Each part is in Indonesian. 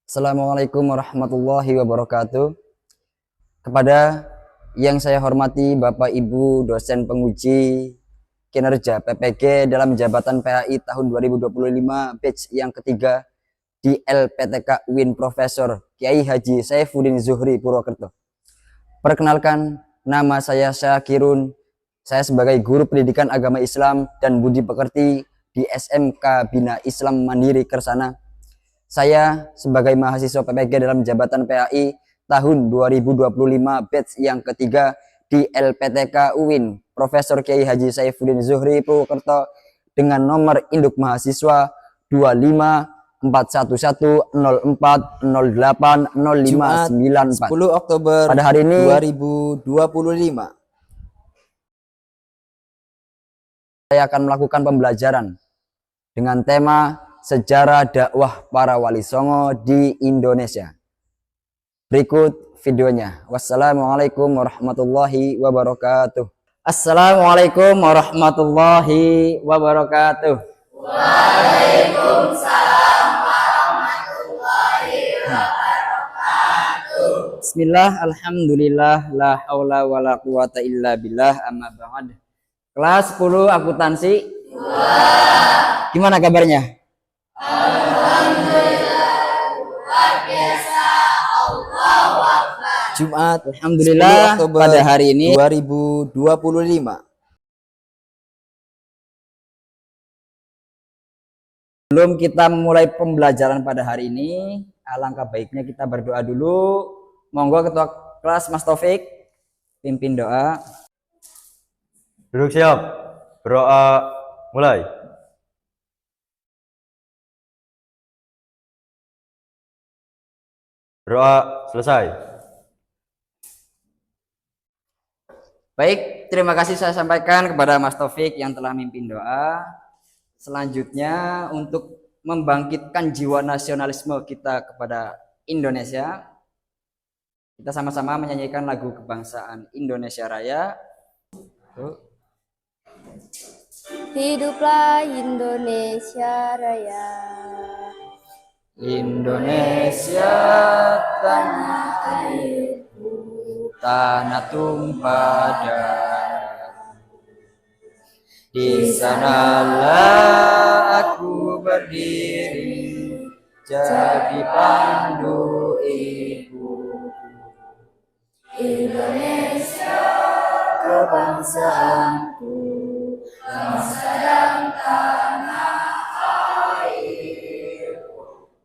Assalamualaikum warahmatullahi wabarakatuh. Kepada yang saya hormati Bapak Ibu dosen penguji kinerja PPG dalam jabatan PAI tahun 2025 batch yang ketiga di LPTK UIN Profesor Kiai Haji Saifuddin Zuhri Purwokerto. Perkenalkan, nama saya Syakirun. Saya sebagai guru pendidikan agama Islam dan budi pekerti di SMK Bina Islam Mandiri Kersana. Saya sebagai mahasiswa PPG dalam jabatan PAI tahun 2025 batch yang ketiga di LPTK UIN Profesor Kiai Haji Saifuddin Zuhri Purwokerto dengan nomor induk mahasiswa 254110408059 Jumat 10 Oktober pada hari ini 2025. saya akan melakukan pembelajaran dengan tema sejarah dakwah para wali songo di Indonesia. Berikut videonya. Wassalamualaikum warahmatullahi wabarakatuh. Assalamualaikum warahmatullahi wabarakatuh. Waalaikumsalam warahmatullahi wabarakatuh. Bismillah, alhamdulillah, la haula wa la quwata illa billah, amma ba'd. Kelas 10 akuntansi. Gimana kabarnya? Alhamdulillah, luar biasa. Allahu Akbar. Jumat Alhamdulillah 10 Oktober pada hari ini 2025. sebelum kita memulai pembelajaran pada hari ini, alangkah baiknya kita berdoa dulu. Monggo ketua kelas Mas Taufik pimpin doa. Duduk siap, berdoa mulai. Berdoa selesai. Baik, terima kasih saya sampaikan kepada Mas Taufik yang telah memimpin doa. Selanjutnya untuk membangkitkan jiwa nasionalisme kita kepada Indonesia, kita sama-sama menyanyikan lagu kebangsaan Indonesia Raya. Hiduplah Indonesia Raya. Indonesia tanah airku, tanah tumpah darah. Di sanalah aku berdiri, jadi pandu ibu. Indonesia kebangsaanku, bangsa dan tanah air.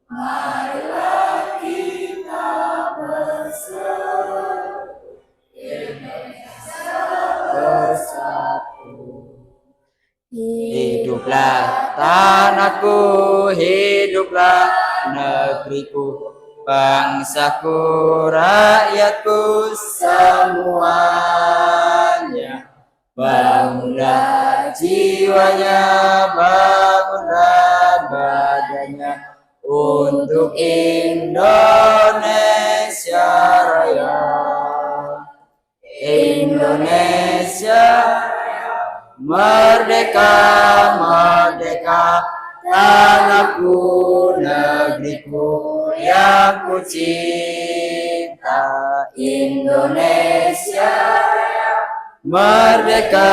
Marilah kita bersatu, Indonesia bersatu. Hiduplah tanahku, hiduplah negeriku, bangsaku, rakyatku semuanya. Bangunlah jiwanya, bangunlah badannya untuk Indonesia Raya. Indonesia merdeka, merdeka, tanahku, negeriku yang ku cinta. Indonesia merdeka,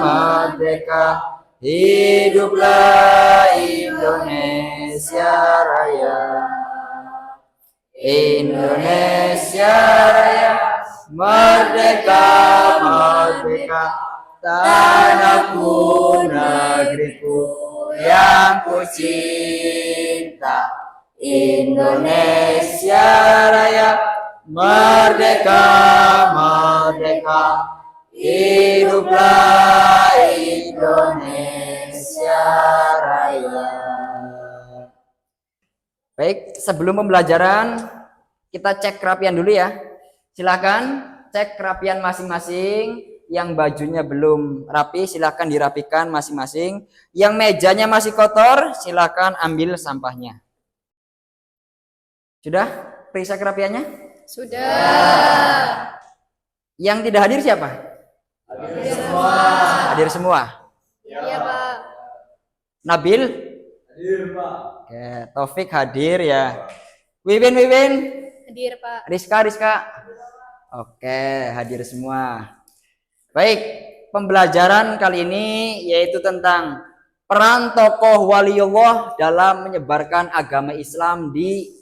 merdeka, hiduplah Indonesia Raya. Indonesia Raya merdeka, merdeka, tanahku, negeriku yang ku cinta. Indonesia Raya merdeka, merdeka, hiduplah Indonesia Raya. Baik, sebelum pembelajaran kita cek kerapian dulu ya. Silakan cek kerapian masing-masing. Yang bajunya belum rapi silakan dirapikan masing-masing. Yang mejanya masih kotor silakan ambil sampahnya. Sudah periksa kerapiannya? Sudah. Yang tidak hadir siapa? Hadir semua. Hadir semua. Iya, Pak. Nabil? Hadir, Pak. Oke, Taufik hadir ya. Wiwin, Wiwin. Hadir, Pak. Rizka, Rizka. Oke, hadir semua. Baik, pembelajaran kali ini yaitu tentang peran tokoh waliullah dalam menyebarkan agama Islam di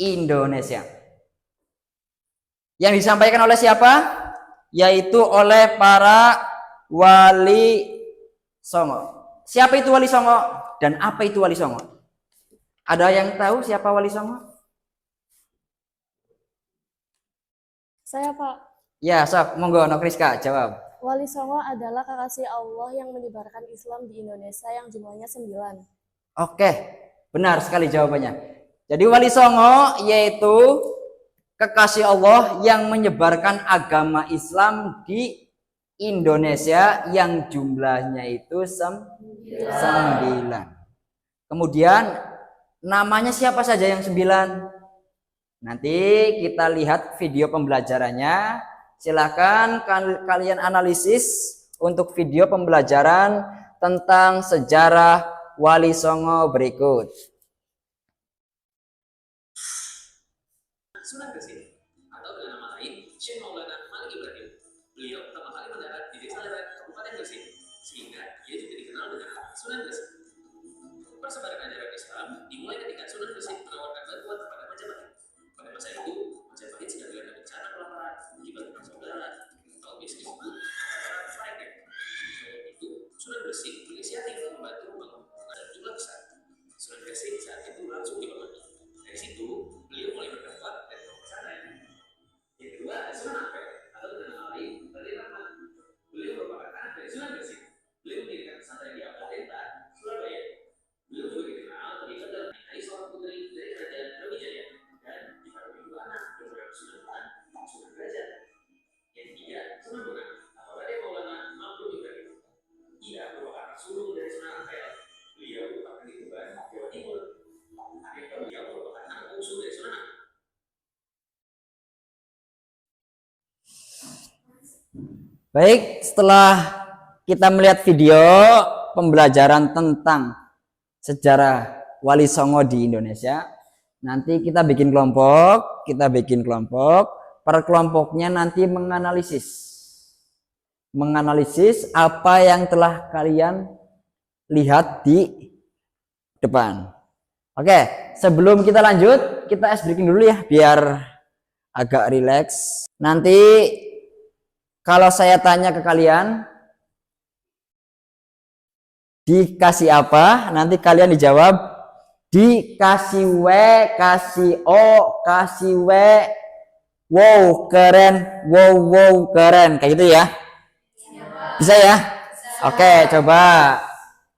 Indonesia. Yang disampaikan oleh siapa? Yaitu oleh para wali songo. Siapa itu wali songo dan apa itu wali songo? Ada yang tahu siapa wali songo? Saya Pak, Ya, sok, monggo Nok Rizka jawab. Wali Songo adalah kekasih Allah yang menyebarkan Islam di Indonesia yang jumlahnya 9. Oke, benar sekali jawabannya. Jadi wali songo yaitu kekasih Allah yang menyebarkan agama Islam di Indonesia yang jumlahnya itu 9. Kemudian namanya siapa saja yang 9? Nanti kita lihat video pembelajarannya. Silakan kalian analisis untuk video pembelajaran tentang sejarah Wali Songo berikut. Sunan Gresik atau dengan nama lain Syekh Maulana Malik Ibrahim. Beliau pertama kali mendarat di Desa Leret, Kabupaten Gresik, sehingga ia juga dikenal dengan Sunan Gresik. Persebaran ajaran Islam dimulai ketika Sunan Gresik menawarkan bantuan kepada Majapahit. Pada masa itu, Majapahit sedang dilanda bencana kelaparan akibat perang saudara atau biasa disebut perang Fredek. Selain itu, Sunan Gresik berinisiatif membantu membangun dalam jumlah besar. Sunan Gresik saat itu langsung dibangun. Dari situ, beliau mulai berdakwah dan pesantren. Yang kedua, Sunan Ampel atau dengan nama lain Raden Rahmat. Beliau merupakan anak dari Sunan Gresik. Beliau mendirikan pesantren di Ampel Denta, Surabaya. Beliau juga dikenal terlibat dalam menikahi seorang putri dari kerajaan Brawijaya dan dikaruniai 2 anak berbernama Sunan Bonang dan Sunan Derajat. Yang ketiga, Sunan Bonang atau Raden Maulana Malik Ibrahim. Ia merupakan sulung dari Sunan Ampel. Beliau merupakan di Tuban, Jawa Timur. Adik beliau merupakan anak bungsu dari Sunan Ampel. Baik, setelah kita melihat video pembelajaran tentang sejarah Wali Songo di Indonesia, nanti kita bikin kelompok, per kelompoknya nanti menganalisis apa yang telah kalian lihat di depan. Oke, sebelum kita lanjut, kita ice breaking dulu ya, biar agak rileks. Nanti kalau saya tanya ke kalian, dikasih apa? Nanti kalian dijawab dikasih W, kasih O, kasih W. Wow, keren. Wow, keren. Kayak gitu ya? Bisa ya? Oke, coba.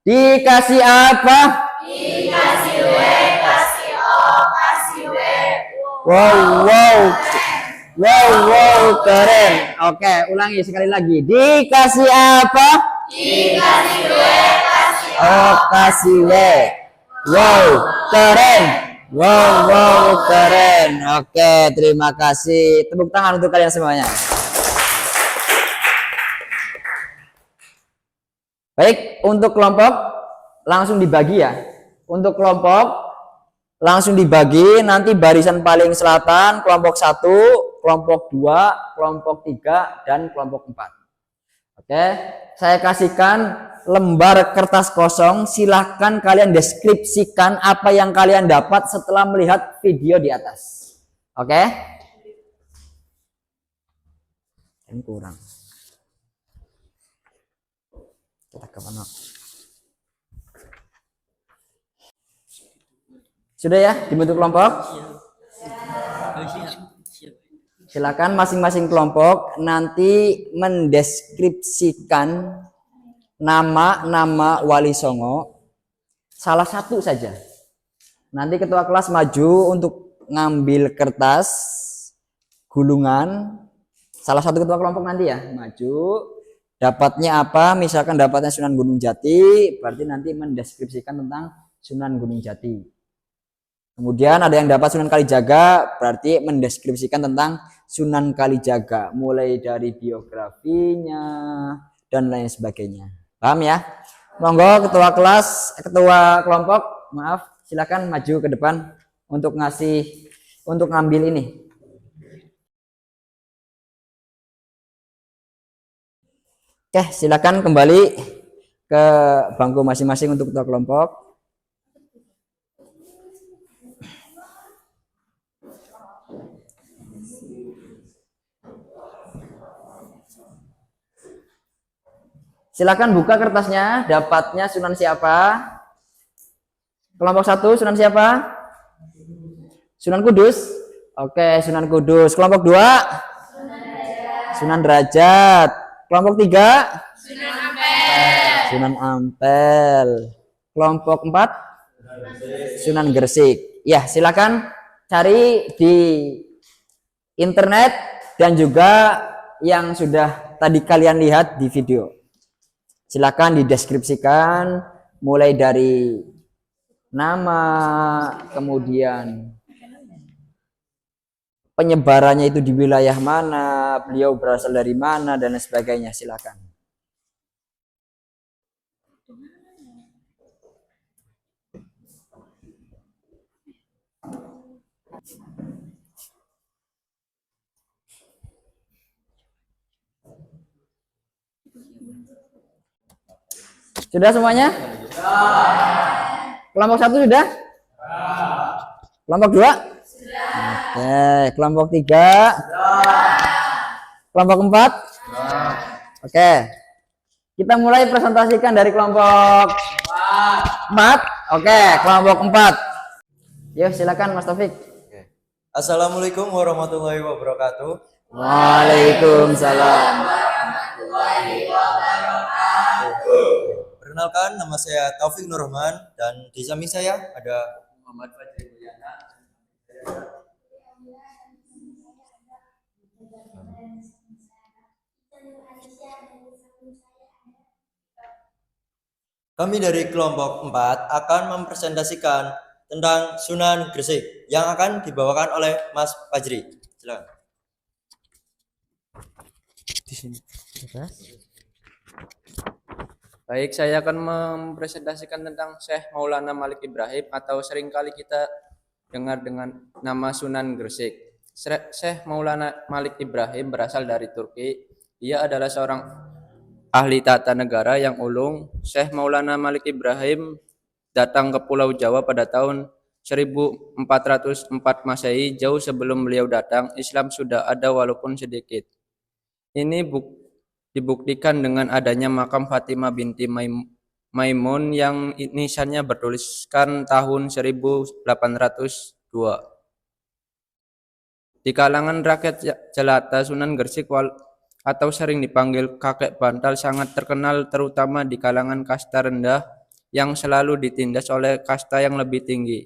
Dikasih apa? Dikasih W, kasih O, kasih W. Wow, keren. Oke, ulangi sekali lagi. Dikasih apa? Dikasih W, kasih O. Oh, kasih W. Wow, keren. Wow, keren. Oke, terima kasih. Tepuk tangan untuk kalian semuanya. Baik, untuk kelompok langsung dibagi ya. Untuk kelompok langsung dibagi, nanti barisan paling selatan kelompok 1, kelompok 2, kelompok 3, dan kelompok 4. Oke, saya kasihkan lembar kertas kosong, silahkan kalian deskripsikan apa yang kalian dapat setelah melihat video di atas. Oke? Ini kurang. Kita ke mana? Sudah ya, dibentuk kelompok? Silakan masing-masing kelompok nanti mendeskripsikan nama-nama Wali Songo, salah satu saja. Nanti ketua kelas maju untuk ngambil kertas gulungan, salah satu ketua kelompok nanti ya maju. Dapatnya apa? Misalkan dapatnya Sunan Gunung Jati, berarti nanti mendeskripsikan tentang Sunan Gunung Jati. Kemudian ada yang dapat Sunan Kalijaga, berarti mendeskripsikan tentang Sunan Kalijaga, mulai dari biografinya dan lain sebagainya. Paham ya? Monggo ketua kelas, ketua kelompok, maaf, silakan maju ke depan untuk ngambil ini. Oke, silakan kembali ke bangku masing-masing untuk ketua kelompok. Silakan buka kertasnya, dapatnya Sunan siapa? Kelompok 1 Sunan siapa? Sunan Kudus. Oke, Sunan Kudus. Kelompok 2 Sunan Derajat. Kelompok 3 Sunan Ampel. Kelompok 4 Sunan Gresik. Ya, silakan cari di internet dan juga yang sudah tadi kalian lihat di video. Silakan dideskripsikan mulai dari nama, kemudian penyebarannya itu di wilayah mana, beliau berasal dari mana, dan sebagainya. Silakan. Sudah semuanya? Kelompok 1 sudah? Kelompok 2? Oke, kelompok 3? Kelompok 4? Oke. Kita mulai presentasikan dari kelompok 4. Oke, kelompok 4. Yuk, silakan Mas Taufik. Assalamualaikum warahmatullahi wabarakatuh. Waalaikumsalam. Perkenalkan, nama saya Taufik Nur Rahman dan di samping saya ada Muhammad Fajri Mulyana. Kami dari kelompok 4 akan mempresentasikan tentang Sunan Gresik yang akan dibawakan oleh Mas Fajri. Silakan. Di sini. Baik, saya akan mempresentasikan tentang Syekh Maulana Malik Ibrahim atau seringkali kita dengar dengan nama Sunan Gresik. Syekh Maulana Malik Ibrahim berasal dari Turki. Ia adalah seorang ahli tata negara yang ulung. Syekh Maulana Malik Ibrahim datang ke Pulau Jawa pada tahun 1404 Masehi. Jauh sebelum beliau datang, Islam sudah ada walaupun sedikit. Ini dibuktikan dengan adanya makam Fatimah binti Maimun yang nisannya bertuliskan tahun 1802. Di kalangan rakyat jelata, Sunan Gresik atau sering dipanggil kakek bantal sangat terkenal terutama di kalangan kasta rendah yang selalu ditindas oleh kasta yang lebih tinggi.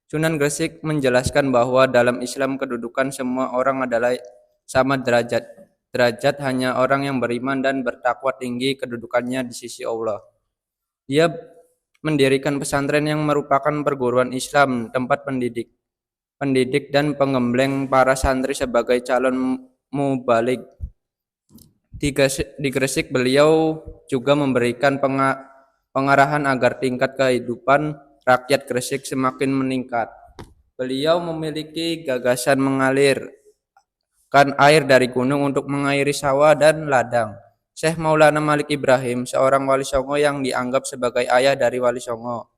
Sunan Gresik menjelaskan bahwa dalam Islam kedudukan semua orang adalah sama derajat. Derajat hanya orang yang beriman dan bertakwa tinggi kedudukannya di sisi Allah. Dia mendirikan pesantren yang merupakan perguruan Islam, tempat pendidik dan penggembleng para santri sebagai calon mubalik. Di Gresik beliau juga memberikan pengarahan agar tingkat kehidupan rakyat Gresik semakin meningkat. Beliau memiliki gagasan mengalirkan air dari gunung untuk mengairi sawah dan ladang. Syekh Maulana Malik Ibrahim, seorang wali songo yang dianggap sebagai ayah dari wali songo.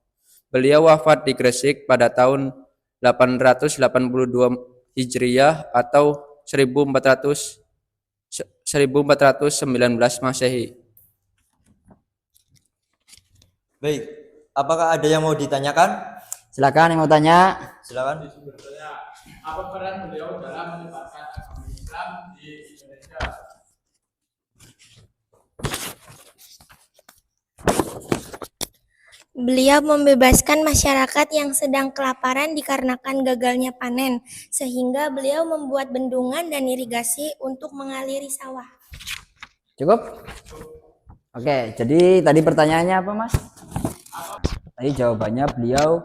Beliau wafat di Gresik pada tahun 882 Hijriyah atau 1419 Masehi. Baik, apakah ada yang mau ditanyakan? Silakan yang mau tanya. Silakan. Apa peran beliau dalam menyebarkan agama Islam di Indonesia? Beliau membebaskan masyarakat yang sedang kelaparan dikarenakan gagalnya panen, sehingga beliau membuat bendungan dan irigasi untuk mengaliri sawah. Cukup? Oke, jadi tadi pertanyaannya apa, Mas? Tadi jawabannya beliau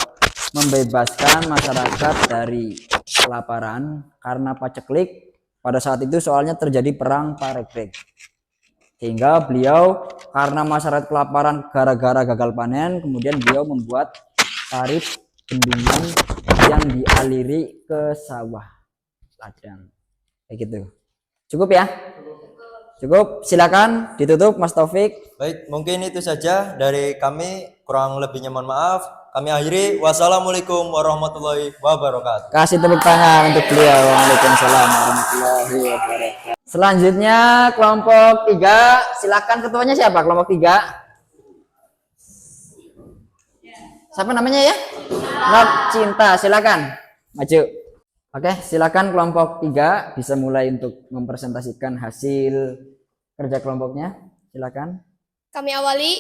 membebaskan masyarakat dari kelaparan karena paceklik. Pada saat itu soalnya terjadi perang Parekrek. Sehingga beliau karena masyarakat kelaparan gara-gara gagal panen, kemudian beliau membuat tarif bendungan kemudian dialiri ke sawah ladang. Kayak gitu. Cukup ya? Cukup. Silakan ditutup Mas Taufik. Baik, mungkin itu saja dari kami. Kurang lebihnya mohon maaf. Kami akhiri. Wassalamualaikum warahmatullahi wabarakatuh. Kasih tepuk tangan untuk beliau. Waalaikumsalam warahmatullahi wabarakatuh. Selanjutnya kelompok 3. Silakan ketuanya siapa? Kelompok 3. Siapa namanya ya? Not Cinta. Silakan maju. Oke, silakan kelompok 3 bisa mulai untuk mempresentasikan hasil kerja kelompoknya. Silakan. Kami awali.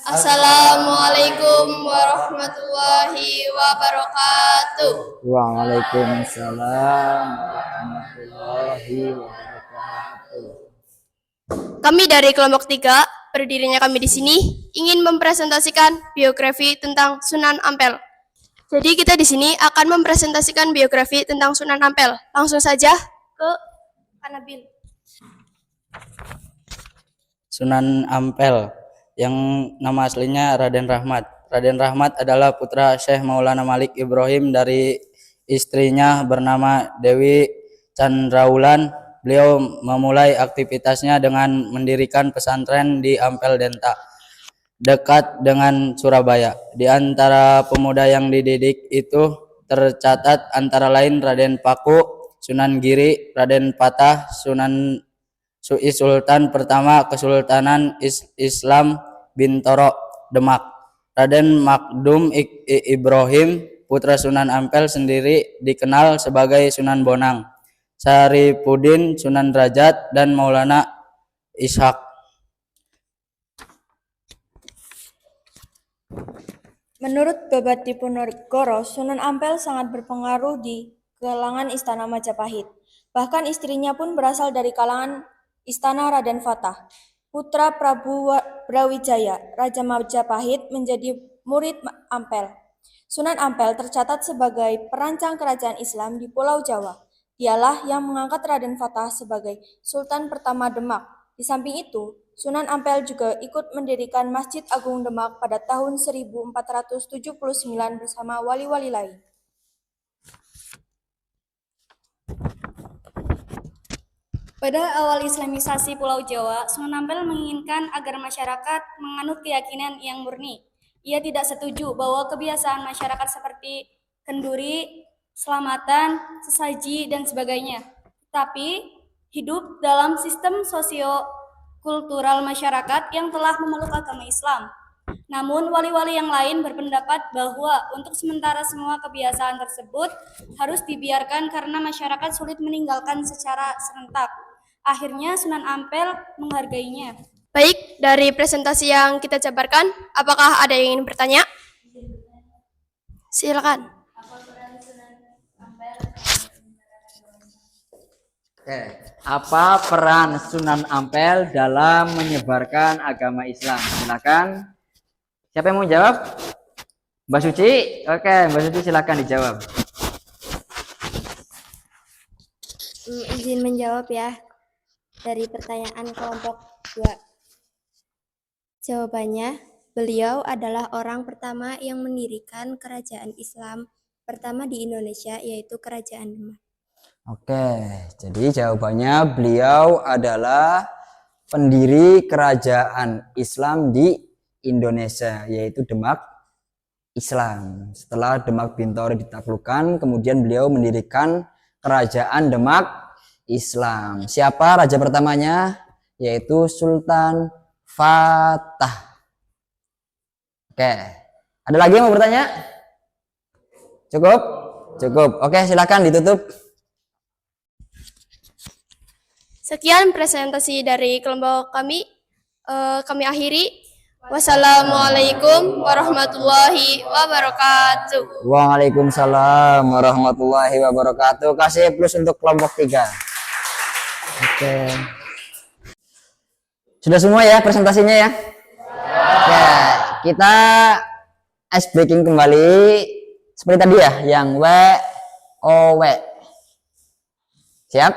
Assalamualaikum warahmatullahi wabarakatuh. Waalaikumsalam warahmatullahi wabarakatuh. Kami dari kelompok 3, berdirinya kami di sini ingin mempresentasikan biografi tentang Sunan Ampel. Jadi kita di sini akan mempresentasikan biografi tentang Sunan Ampel. Langsung saja ke Anabil. Sunan Ampel yang nama aslinya Raden Rahmat. Raden Rahmat adalah putra Syekh Maulana Malik Ibrahim dari istrinya bernama Dewi Chandrawulan. Beliau memulai aktivitasnya dengan mendirikan pesantren di Ampel Denta, dekat dengan Surabaya. Di antara pemuda yang dididik itu tercatat antara lain Raden Paku, Sunan Giri, Raden Patah, Sunan Sui Sultan pertama Kesultanan Islam Bintoro Demak, Raden Makdum Ibrahim, putra Sunan Ampel sendiri dikenal sebagai Sunan Bonang, Saripudin, Sunan Derajat, dan Maulana Ishak. Menurut Babat Diponegoro, Sunan Ampel sangat berpengaruh di kalangan Istana Majapahit. Bahkan istrinya pun berasal dari kalangan Istana Raden Fatah. Putra Prabu Brawijaya, Raja Majapahit, menjadi murid Ampel. Sunan Ampel tercatat sebagai perancang kerajaan Islam di Pulau Jawa. Dialah yang mengangkat Raden Fatah sebagai Sultan pertama Demak. Di samping itu, Sunan Ampel juga ikut mendirikan Masjid Agung Demak pada tahun 1479 bersama wali-wali lain. Pada awal Islamisasi Pulau Jawa, Sunan Ampel menginginkan agar masyarakat menganut keyakinan yang murni. Ia tidak setuju bahwa kebiasaan masyarakat seperti kenduri, selamatan, sesaji, dan sebagainya, tapi hidup dalam sistem sosio-kultural masyarakat yang telah memeluk agama Islam. Namun, wali-wali yang lain berpendapat bahwa untuk sementara semua kebiasaan tersebut harus dibiarkan karena masyarakat sulit meninggalkan secara serentak. Akhirnya Sunan Ampel menghargainya. Baik, dari presentasi yang kita jabarkan, apakah ada yang ingin bertanya? Silakan. Oke, apa peran Sunan Ampel dalam menyebarkan agama Islam? Silakan. Siapa yang mau jawab? Mbak Suci? Oke, Mbak Suci silakan dijawab. Izin menjawab ya dari pertanyaan kelompok 2. Jawabannya, beliau adalah orang pertama yang mendirikan kerajaan Islam pertama di Indonesia, yaitu Kerajaan Demak. Oke, jadi jawabannya beliau adalah pendiri kerajaan Islam di Indonesia, yaitu Demak Islam. Setelah Demak Bintoro ditaklukkan, kemudian beliau mendirikan kerajaan Demak Islam. Siapa raja pertamanya? Yaitu Sultan Fatah. Oke, ada lagi yang mau bertanya? Cukup? Cukup. Oke, silakan ditutup. Sekian presentasi dari kelompok kami. Kami akhiri. Wassalamualaikum warahmatullahi wabarakatuh. Waalaikumsalam warahmatullahi wabarakatuh. Kasih plus untuk kelompok 3. Oke. Sudah semua ya presentasinya ya? Oke, kita ice breaking kembali seperti tadi ya, yang W-O-W. Siap?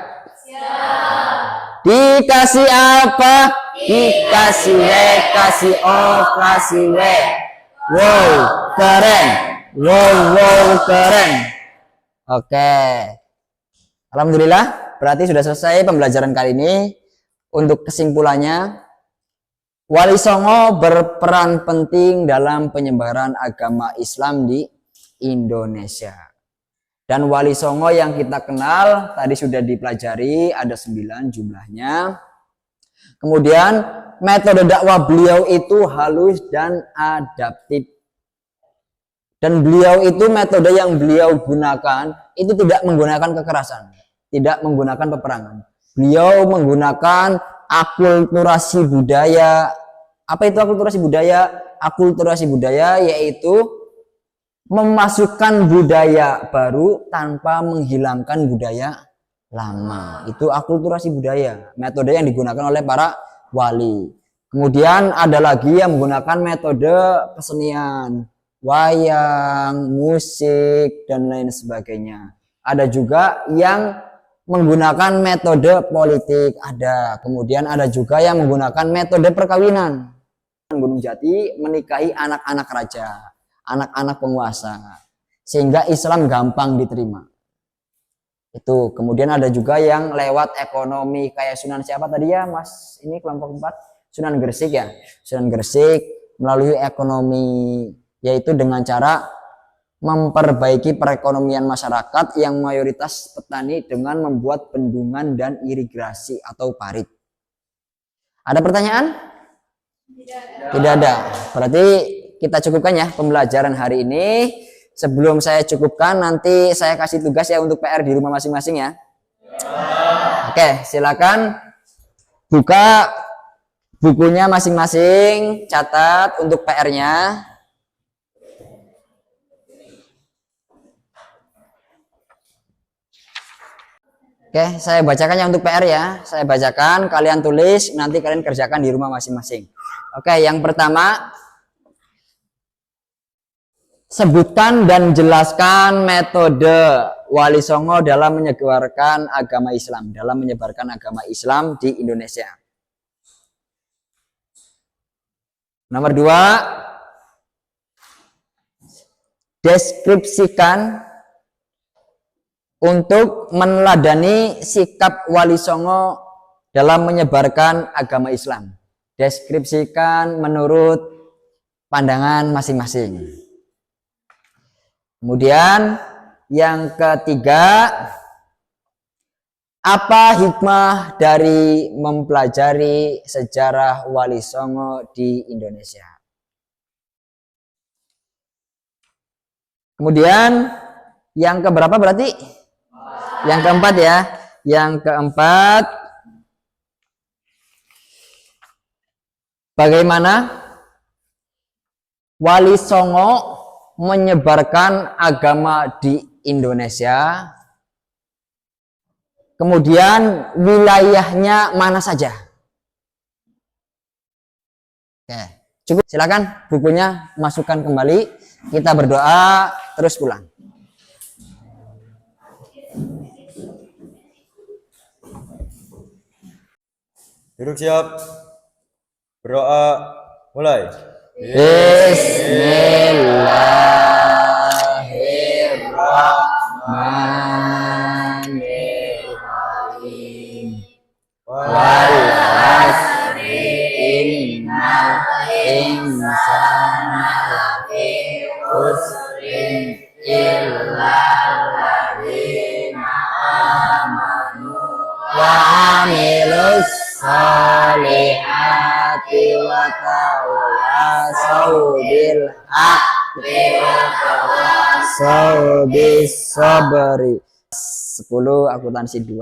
Dikasih apa? Dikasih W, kasih O, kasih W. Wow, keren. Wow, wow, keren. Oke. Alhamdulillah, berarti sudah selesai pembelajaran kali ini. Untuk kesimpulannya, Wali Songo berperan penting dalam penyebaran agama Islam di Indonesia. Dan Wali Songo yang kita kenal tadi sudah dipelajari, ada 9 jumlahnya. Kemudian metode dakwah beliau itu halus dan adaptif. Dan beliau itu metode yang beliau gunakan itu tidak menggunakan kekerasan, tidak menggunakan peperangan. Beliau menggunakan akulturasi budaya. Apa itu akulturasi budaya? Akulturasi budaya yaitu memasukkan budaya baru tanpa menghilangkan budaya lama. Itu akulturasi budaya, metode yang digunakan oleh para wali. Kemudian ada lagi yang menggunakan metode kesenian, wayang, musik, dan lain sebagainya. Ada juga yang menggunakan metode politik, ada. Kemudian ada juga yang menggunakan metode perkawinan. Gunung Jati menikahi anak-anak raja, anak-anak penguasa, sehingga Islam gampang diterima. Itu. Kemudian ada juga yang lewat ekonomi, kayak Sunan siapa tadi ya Mas? Ini kelompok 4, Sunan Gresik ya. Sunan Gresik melalui ekonomi, yaitu dengan cara memperbaiki perekonomian masyarakat yang mayoritas petani dengan membuat bendungan dan irigasi atau parit. Ada pertanyaan? Tidak ada. Berarti kita cukupkan ya pembelajaran hari ini. Sebelum saya cukupkan, nanti saya kasih tugas ya untuk PR di rumah masing-masing ya. Oke, silakan buka bukunya masing-masing, catat untuk PR-nya. Oke, saya bacakannya untuk PR ya. Saya bacakan, kalian tulis, nanti kalian kerjakan di rumah masing-masing. Oke, yang pertama, sebutkan dan jelaskan metode Wali Songo dalam menyebarkan agama Islam, di Indonesia. Nomor 2, deskripsikan untuk meneladani sikap Wali Songo dalam menyebarkan agama Islam. Deskripsikan menurut pandangan masing-masing. Kemudian yang ketiga, apa hikmah dari mempelajari sejarah Wali Songo di Indonesia? Kemudian yang keberapa berarti? Yang keempat ya. Yang keempat, bagaimana Wali Songo menyebarkan agama di Indonesia? Kemudian wilayahnya mana saja? Oke, cukup. Silakan bukunya masukkan kembali. Kita berdoa terus pulang. Duduk siap. Berdoa mulai. Bismillahirrahmanirrahim. Wal asri innal insana lafi khusrin illa alladzina amanu wa amilus salihati wa tawasau bil haqqi wa tawasau bis sabri. 10 akuntansi 2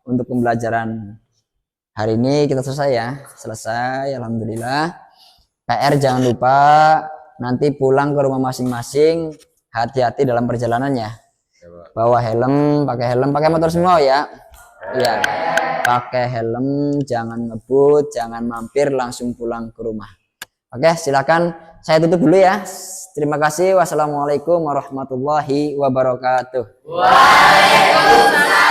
untuk pembelajaran hari ini kita selesai ya. Selesai, alhamdulillah. PR jangan lupa nanti pulang ke rumah masing-masing hati-hati dalam perjalanannya. Bawa helm, pakai motor semua ya. Iya. Pakai helm, jangan ngebut, jangan mampir, langsung pulang ke rumah. Oke, silakan saya tutup dulu ya. Terima kasih. Wassalamualaikum warahmatullahi wabarakatuh. Waalaikumsalam.